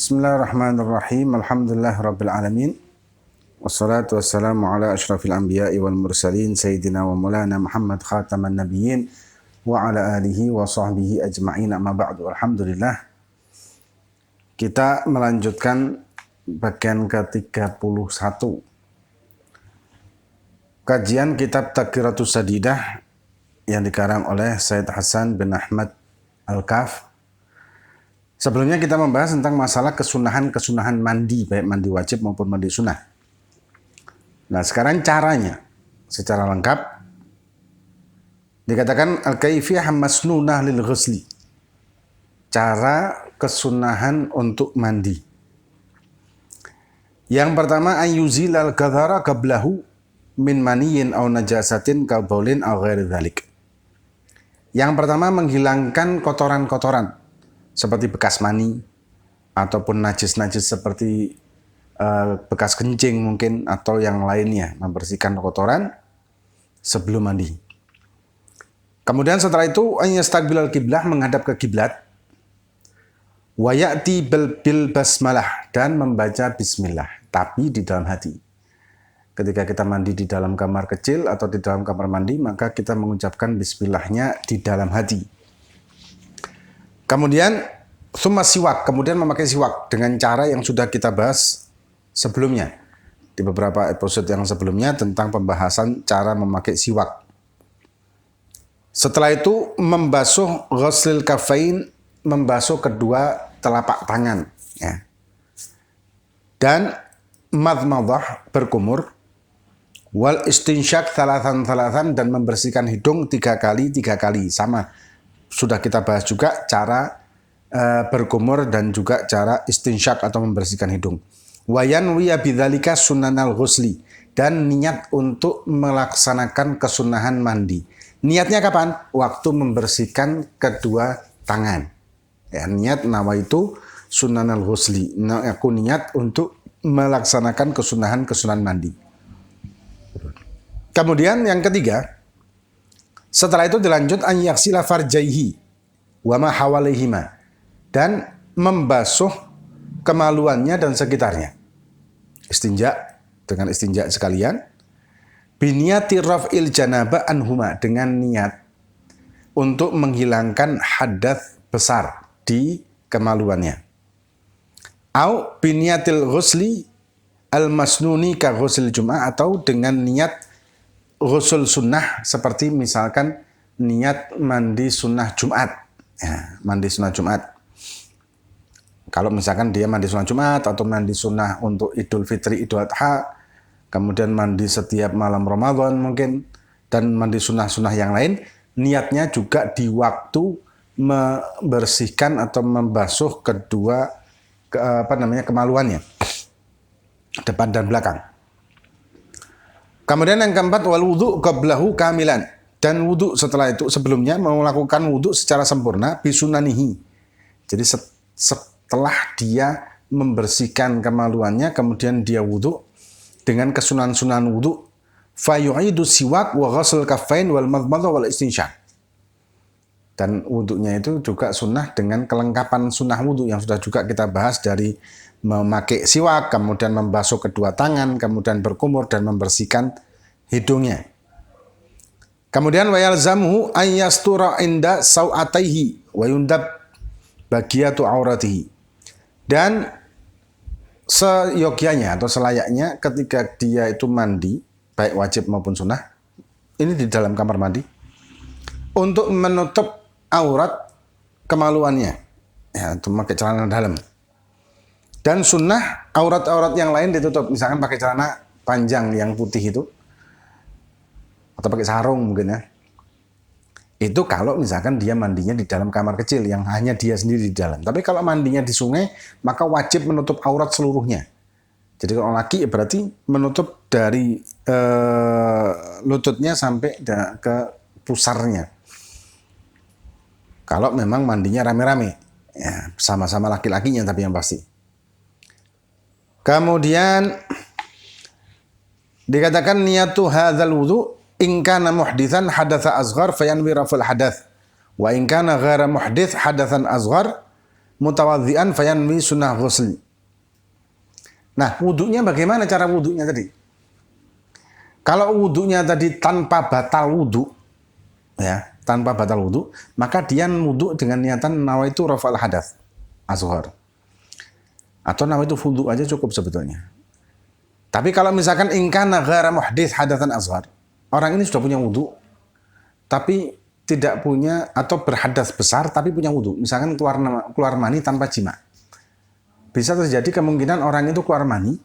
Bismillahirrahmanirrahim. Alhamdulillah rabbil alamin. Wassalatu wassalamu ala asyrafil anbiya'i wal mursalin sayyidina wa maulana Muhammad khataman nabiyyin wa ala alihi wa sahbihi ajma'in, amma ba'du. Alhamdulillah. Kita melanjutkan bagian ke-31 kajian kitab Tadhkiratus Sadidah yang dikarang oleh Said Hasan bin Ahmad Al-Kaf. Sebelumnya kita membahas tentang masalah kesunahan mandi, baik mandi wajib maupun mandi sunnah. Nah, sekarang caranya secara lengkap dikatakan al-kaifiyah masnunah lil ghusli. Cara kesunahan untuk mandi. Yang pertama, ayyuzil al-kadhara qablahu min maniyin aw najasatin ka baulin aw ghairi dzalik. Yang pertama, menghilangkan kotoran-kotoran seperti bekas mani ataupun najis-najis seperti bekas kencing mungkin atau yang lainnya, membersihkan kotoran sebelum mandi. Kemudian setelah itu yastaqbilal qiblah, menghadap ke kiblat, wa ya'ti bil basmalah, dan membaca bismillah tapi di dalam hati. Ketika kita mandi di dalam kamar kecil atau di dalam kamar mandi, maka kita mengucapkan bismillahnya di dalam hati. Kemudian summa siwak, kemudian memakai siwak dengan cara yang sudah kita bahas sebelumnya di beberapa episode yang sebelumnya tentang pembahasan cara memakai siwak. Setelah itu membasuh ghuslil kafain, membasuh kedua telapak tangan, ya. Dan madmadah, berkumur, wal istinsyak thalathan, dan membersihkan hidung 3 kali, sama. Sudah kita bahas juga cara berkumur dan juga cara istinsyak atau membersihkan hidung. Wayan wiya bidzalika sunanal ghusli, dan niat untuk melaksanakan kesunahan mandi. Niatnya kapan? Waktu membersihkan kedua tangan. Ya, niat nawaitu sunanal ghusli. Nah, aku niat untuk melaksanakan kesunahan mandi. Kemudian yang ketiga, setelah itu dilanjut an yaksila farjaihi wa ma hawalaihima, dan membasuh kemaluannya dan sekitarnya. Istinja, dengan istinja sekalian. Biniyati raf'il janaba anhuma, dengan niat untuk menghilangkan hadas besar di kemaluannya. Au biniyatil ghusli al-masnuni ka ghusl jum'ah, atau dengan niat ghusl sunnah seperti misalkan niat mandi sunnah Jumat. Ya, mandi sunnah Jumat. Kalau misalkan dia mandi sunnah Jumat atau mandi sunnah untuk Idul Fitri, Idul Adha, kemudian mandi setiap malam Ramadan mungkin, dan mandi sunnah-sunnah yang lain, niatnya juga di waktu membersihkan atau membasuh kedua kemaluannya, depan dan belakang. Kemudian yang keempat, wal wudhu qablahu kamilan, dan wudhu setelah itu, sebelumnya melakukan wudhu secara sempurna bisunanihi. Jadi setelah dia membersihkan kemaluannya, kemudian dia wudhu dengan kesunan-sunan wudhu, fa yu'idu siwak wa ghusl kaffain wal madmadah wal istinsyak. Dan wudhunya itu juga sunnah dengan kelengkapan sunnah wudhu yang sudah juga kita bahas, dari memakai siwak, kemudian membasuh kedua tangan, kemudian berkumur dan membersihkan hidungnya. Kemudian wa yalzamuhu ay yastura inda sawataihi wa yundab bagiyatu auratihi. Dan seyogyanya atau selayaknya ketika dia itu mandi, baik wajib maupun sunnah, ini di dalam kamar mandi, untuk menutup aurat kemaluannya, ya, untuk memakai celana dalam. Dan sunnah aurat-aurat yang lain ditutup, misalkan pakai celana panjang yang putih itu, atau pakai sarung mungkin ya. Itu kalau misalkan dia mandinya di dalam kamar kecil yang hanya dia sendiri di dalam. Tapi kalau mandinya di sungai, maka wajib menutup aurat seluruhnya. Jadi kalau laki berarti menutup dari lututnya sampai ke pusarnya. Kalau memang mandinya rame-rame, ya, sama-sama laki-lakinya tapi yang pasti. Kemudian dikatakan niyatu hadzal wudhu in kana muhditsan hadatsa asghar fayanwi raful hadath, wa in kana ghaira muhdits hadatsan asghar mutawadhi'an fayanwi sunnah ghusl. Nah, wudunya bagaimana cara wudunya tadi? Kalau wudunya tadi tanpa batal wudu, ya, tanpa batal wudu, maka dia wudu dengan niatan nawaitu rafa'al hadath asghar. Atau nawaitu wudu aja cukup sebetulnya. Tapi kalau misalkan ingkana ghaira muhdits hadatsan asghar, orang ini sudah punya wudu, tapi tidak punya atau berhadas besar tapi punya wudu. Misalkan keluar mani tanpa jima. Bisa terjadi kemungkinan orang itu keluar mani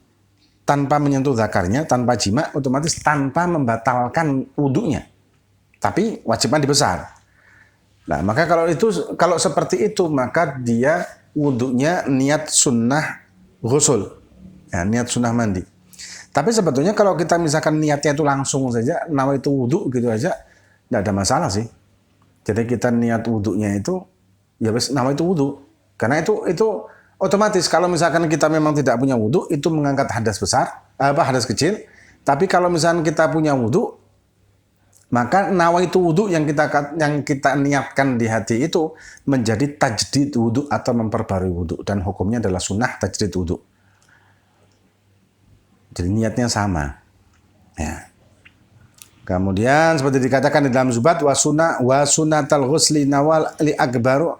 tanpa menyentuh zakarnya, tanpa jima, otomatis tanpa membatalkan wudunya. Tapi wajib mandi besar. Nah, maka kalau seperti itu, maka dia wudunya niat sunnah ghusl. Ya, niat sunnah mandi. Tapi sebetulnya kalau kita misalkan niatnya itu langsung saja, nawaitu wudu gitu aja, tidak ada masalah sih. Jadi kita niat wudunya itu, ya wis nawaitu wudu. Karena itu otomatis kalau misalkan kita memang tidak punya wudu, itu mengangkat hadas besar, hadas kecil. Tapi kalau misalkan kita punya wudu, maka nawaitu wudu yang kita niatkan di hati itu menjadi tajdid wudu atau memperbarui wudu, dan hukumnya adalah sunnah tajdid wudu. Jadi niatnya sama. Ya. Kemudian seperti dikatakan di dalam Zubat, wa sunnatal ghusli nawal li akbaru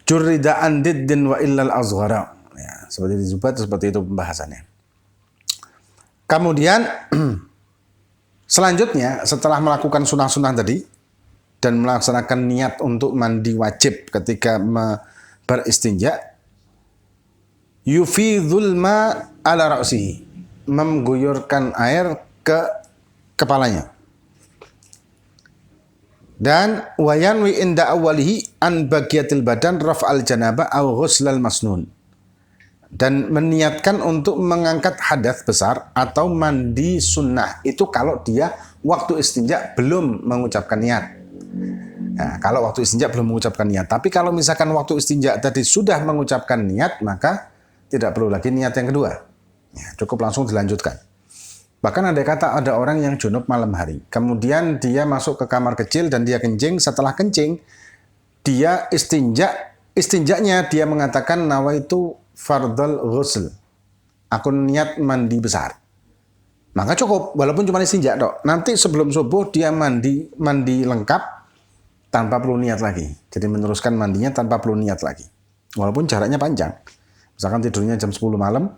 jurrida an diddin wa illal azghara. Ya, seperti di Zubat seperti itu pembahasannya. Kemudian selanjutnya setelah melakukan sunnah-sunnah tadi dan melaksanakan niat untuk mandi wajib ketika beristinja, yufidhul ma ala ra'sihi, mengguyurkan air ke kepalanya. Dan wayanwi inda awalihi an bagiyatil badan raf'al janabah aw ghuslal masnun. Dan meniatkan untuk mengangkat hadas besar atau mandi sunnah. Itu kalau dia waktu istinja belum mengucapkan niat. Nah, kalau waktu istinja belum mengucapkan niat. Tapi kalau misalkan waktu istinja tadi sudah mengucapkan niat, maka tidak perlu lagi niat yang kedua. Ya, cukup langsung dilanjutkan. Bahkan ada orang yang junub malam hari. Kemudian dia masuk ke kamar kecil dan dia kencing. Setelah kencing, dia istinjaknya dia mengatakan nawaitu fardhal ghusl. Aku niat mandi besar. Maka cukup, walaupun cuma istinja dok. Nanti sebelum subuh dia mandi lengkap tanpa perlu niat lagi. Jadi meneruskan mandinya tanpa perlu niat lagi. Walaupun jaraknya panjang. Misalkan tidurnya jam 10 malam,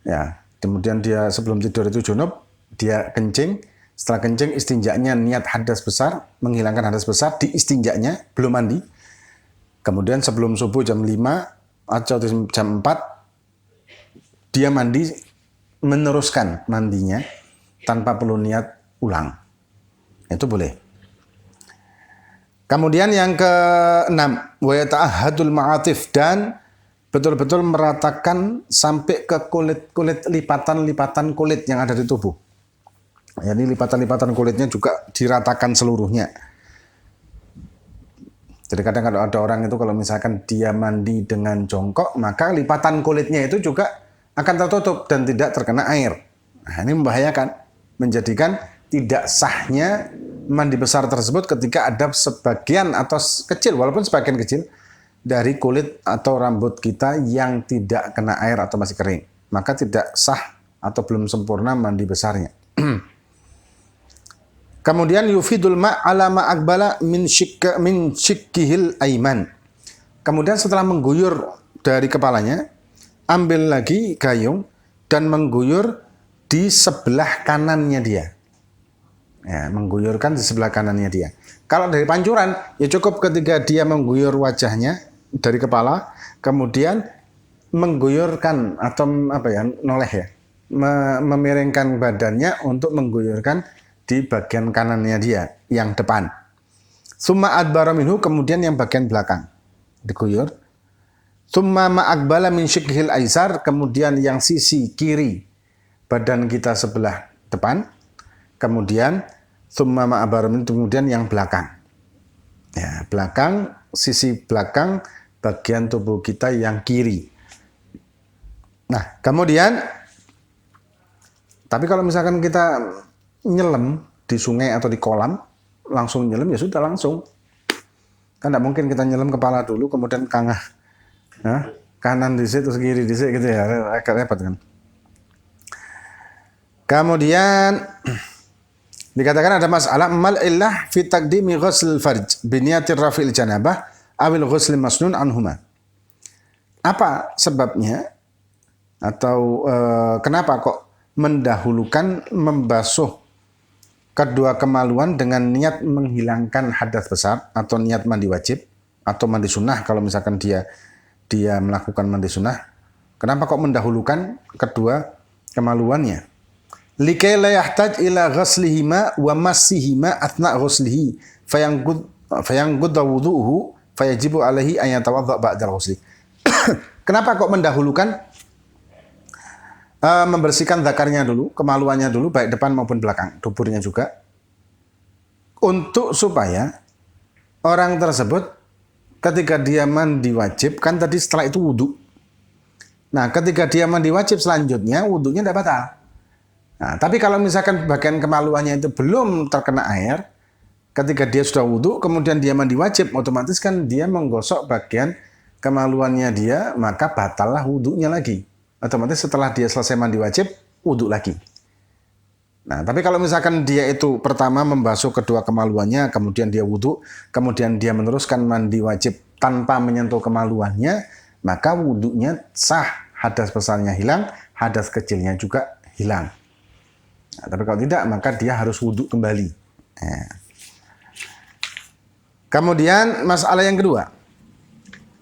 ya. Kemudian dia sebelum tidur itu junub, dia kencing. Setelah kencing, istinjaknya niat hadas besar, menghilangkan hadas besar di istinjaknya, belum mandi. Kemudian sebelum subuh jam 5 atau jam 4, dia mandi, meneruskan mandinya tanpa perlu niat ulang. Itu boleh. Kemudian yang ke-6, wa yata'ahadul ma'atif, dan betul-betul meratakan sampai ke kulit lipatan kulit yang ada di tubuh. Jadi lipatan kulitnya juga diratakan seluruhnya. Jadi kadang ada orang itu kalau misalkan dia mandi dengan jongkok, maka lipatan kulitnya itu juga akan tertutup dan tidak terkena air. Nah, ini membahayakan, menjadikan tidak sahnya mandi besar tersebut ketika ada sebagian atau kecil, walaupun sebagian kecil, dari kulit atau rambut kita yang tidak kena air atau masih kering. Maka tidak sah atau belum sempurna mandi besarnya. Kemudian yufidul ma' ala ma akbala min shikkihil aiman. Kemudian setelah mengguyur dari kepalanya, ambil lagi gayung dan mengguyur di sebelah kanannya dia. Ya, mengguyurkan di sebelah kanannya dia. Kalau dari pancuran, ya cukup ketika dia mengguyur wajahnya dari kepala, kemudian mengguyurkan atau noleh ya, memiringkan badannya untuk mengguyurkan di bagian kanannya dia, yang depan. Summa adbara minhu, kemudian yang bagian belakang diguyur. Summa ma'akbala min syikhil aisar, kemudian yang sisi kiri badan kita sebelah depan. Kemudian summa ma'adbara minhu, kemudian yang belakang. Ya, belakang, sisi belakang bagian tubuh kita yang kiri. Nah, kemudian tapi kalau misalkan kita nyelam di sungai atau di kolam, langsung nyelam ya sudah langsung. Kan tidak mungkin kita nyelam kepala dulu, kemudian kanan dhisik terus kiri dhisik gitu ya, agak repot kan. Kemudian dikatakan ada masalah mal illah fi taqdimi ghusl farj bi niyatir rafil janabah awil ghusl masnun anhuma. Apa sebabnya atau kenapa kok mendahulukan membasuh kedua kemaluan dengan niat menghilangkan hadas besar atau niat mandi wajib atau mandi sunnah kalau misalkan dia melakukan mandi sunnah. Kenapa kok mendahulukan kedua kemaluannya? Likai la yahtaj ila ghaslihima wa massihima athna ghuslihi fayangqud wudu'uhu fayajibu alaihi an yatawadda ba'da ghusli. Kenapa kok mendahulukan membersihkan zakarnya dulu, kemaluannya dulu, baik depan maupun belakang, duburnya juga, untuk supaya orang tersebut ketika dia mandi wajib, kan tadi setelah itu wudhu. Nah, ketika dia mandi wajib selanjutnya, wudhunya tidak batal. Nah, tapi kalau misalkan bagian kemaluannya itu belum terkena air, ketika dia sudah wudhu, kemudian dia mandi wajib, otomatis kan dia menggosok bagian kemaluannya dia, maka batallah wudhunya lagi. Otomatis setelah dia selesai mandi wajib, wudhu lagi. Nah, tapi kalau misalkan dia itu pertama membasuh kedua kemaluannya, kemudian dia wudhu, kemudian dia meneruskan mandi wajib tanpa menyentuh kemaluannya, maka wudhunya sah, hadas besarnya hilang, hadas kecilnya juga hilang. Nah, tapi kalau tidak, maka dia harus wudhu kembali. Nah. Kemudian masalah yang kedua,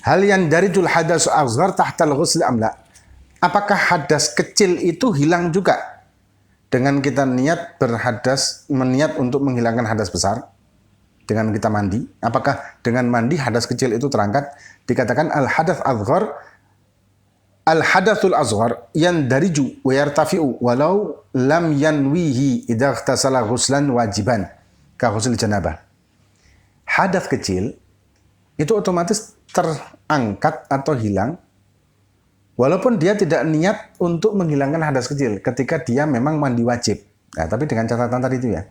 hal yang darijul hadas asghar tahtal ghusl amla. Apakah hadas kecil itu hilang juga dengan kita meniat untuk menghilangkan hadas besar dengan kita mandi? Apakah dengan mandi hadas kecil itu terangkat? Dikatakan al-hadatsul asghar yandariju wa yartafi'u walau lam yanwihi idza ightasala ghuslan wajiban ka ghusl janabah. Hadas kecil itu otomatis terangkat atau hilang walaupun dia tidak niat untuk menghilangkan hadas kecil ketika dia memang mandi wajib. Nah, tapi dengan catatan tadi itu ya.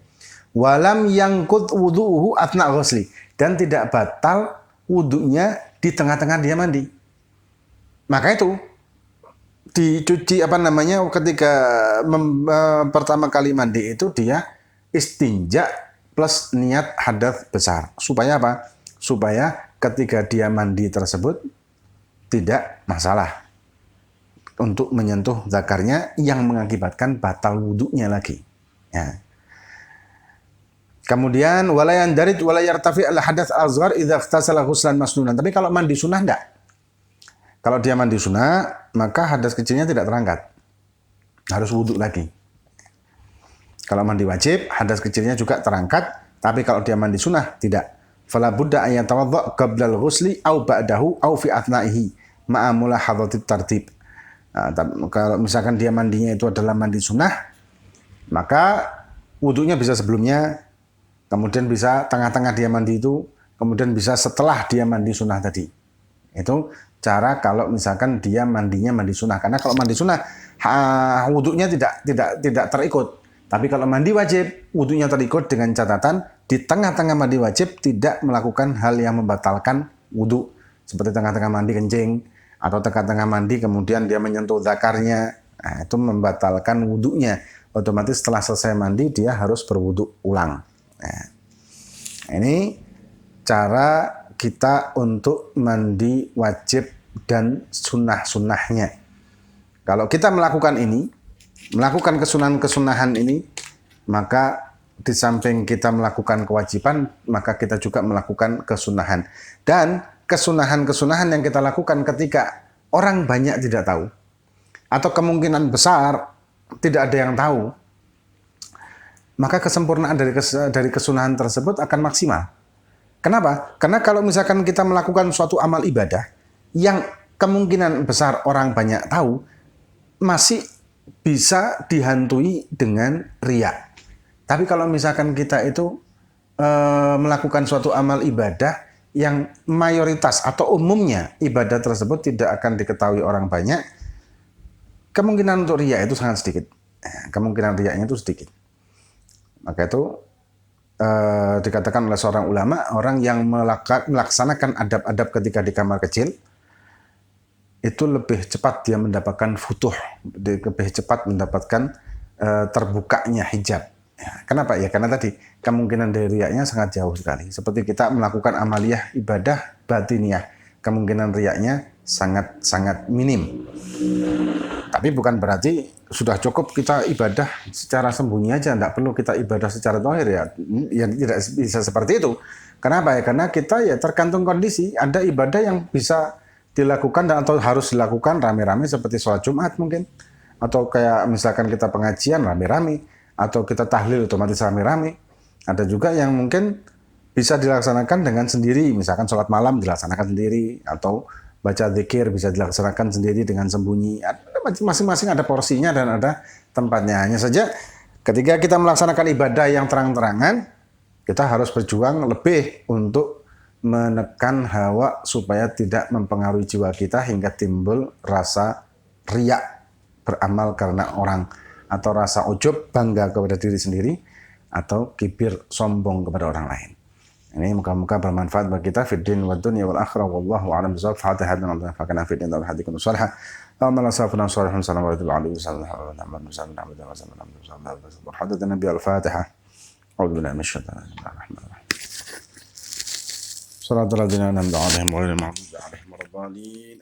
Walam yangqud wudu'uhu atna ghusli, dan tidak batal wudunya di tengah-tengah dia mandi. Maka itu dicuci ketika pertama kali mandi itu dia istinja plus niat hadas besar. Supaya apa? Supaya ketika dia mandi tersebut tidak masalah untuk menyentuh zakarnya yang mengakibatkan batal wudhunya lagi. Ya. Kemudian walayan darid walayartafi al hadas azhar idza ightasala ghuslan masnunan. Tapi kalau mandi sunnah enggak. Kalau dia mandi sunnah, maka hadas kecilnya tidak terangkat. Harus wudhu lagi. Kalau mandi wajib, hadas kecilnya juga terangkat, tapi kalau dia mandi sunnah tidak. Fala budda an yatawadda qabla al-ghusli aw ba'dahu aw fi athnaihi ma'a mulahadhatit tartib. Nah, kalau misalkan dia mandinya itu adalah mandi sunnah, maka wudhunya bisa sebelumnya, kemudian bisa tengah-tengah dia mandi itu, kemudian bisa setelah dia mandi sunnah tadi. Itu cara kalau misalkan dia mandinya mandi sunnah. Karena kalau mandi sunnah, wudhunya tidak terikut. Tapi kalau mandi wajib, wudhunya terikut dengan catatan di tengah-tengah mandi wajib tidak melakukan hal yang membatalkan wudhu, seperti tengah-tengah mandi kencing, atau tengah-tengah mandi kemudian dia menyentuh zakarnya, nah, itu membatalkan wudhunya. Otomatis setelah selesai mandi dia harus berwudhu ulang. Nah, ini cara kita untuk mandi wajib dan sunnah-sunnahnya. Kalau kita melakukan ini, melakukan kesunahan-kesunahan ini, maka di samping kita melakukan kewajiban, maka kita juga melakukan kesunahan. Dan kesunahan-kesunahan yang kita lakukan ketika orang banyak tidak tahu, atau kemungkinan besar tidak ada yang tahu, maka kesempurnaan dari kesunahan tersebut akan maksimal. Kenapa? Karena kalau misalkan kita melakukan suatu amal ibadah yang kemungkinan besar orang banyak tahu, masih bisa dihantui dengan riya. Tapi kalau misalkan kita itu melakukan suatu amal ibadah yang mayoritas atau umumnya ibadah tersebut tidak akan diketahui orang banyak, kemungkinan untuk riya itu sangat sedikit. Kemungkinan riyanya itu sedikit. Maka itu dikatakan oleh seorang ulama, orang yang melaksanakan adab-adab ketika di kamar kecil itu lebih cepat dia mendapatkan futuh, lebih cepat mendapatkan terbukanya hijab. Ya, kenapa? Ya karena tadi kemungkinan dari riaknya sangat jauh sekali. Seperti kita melakukan amaliyah ibadah batiniah, kemungkinan riaknya sangat minim. Tapi bukan berarti sudah cukup kita ibadah secara sembunyi aja, tidak perlu kita ibadah secara zahir ya. Ya tidak bisa seperti itu. Kenapa ya? Karena kita ya tergantung kondisi. Ada ibadah yang bisa dilakukan dan atau harus dilakukan rame-rame seperti sholat Jumat mungkin, atau kayak misalkan kita pengajian rame-rame, atau kita tahlil otomatis rame-rame. Ada juga yang mungkin bisa dilaksanakan dengan sendiri, misalkan sholat malam dilaksanakan sendiri, atau baca zikir bisa dilaksanakan sendiri dengan sembunyi. Masing-masing ada porsinya dan ada tempatnya. Hanya saja ketika kita melaksanakan ibadah yang terang-terangan, kita harus berjuang lebih untuk menekan hawa supaya tidak mempengaruhi jiwa kita hingga timbul rasa riak beramal karena orang, atau rasa ujub bangga kepada diri sendiri, atau kibir sombong kepada orang lain. Ini muka-muka bermanfaat bagi kita fid din wad dunya wal akhirah. Wallahu a'lam bishawab. Fatihah dan Allah fakana fid din wal hadikum salihah. Allahumma safina salihun sallallahu alaihi wasallam. Hadda nabi al-Fatihah. A'udzu billahi minasyaitonir rajim. صراط الذين أنعمت عليهم غير المغضوب عليهم ولا الضالين.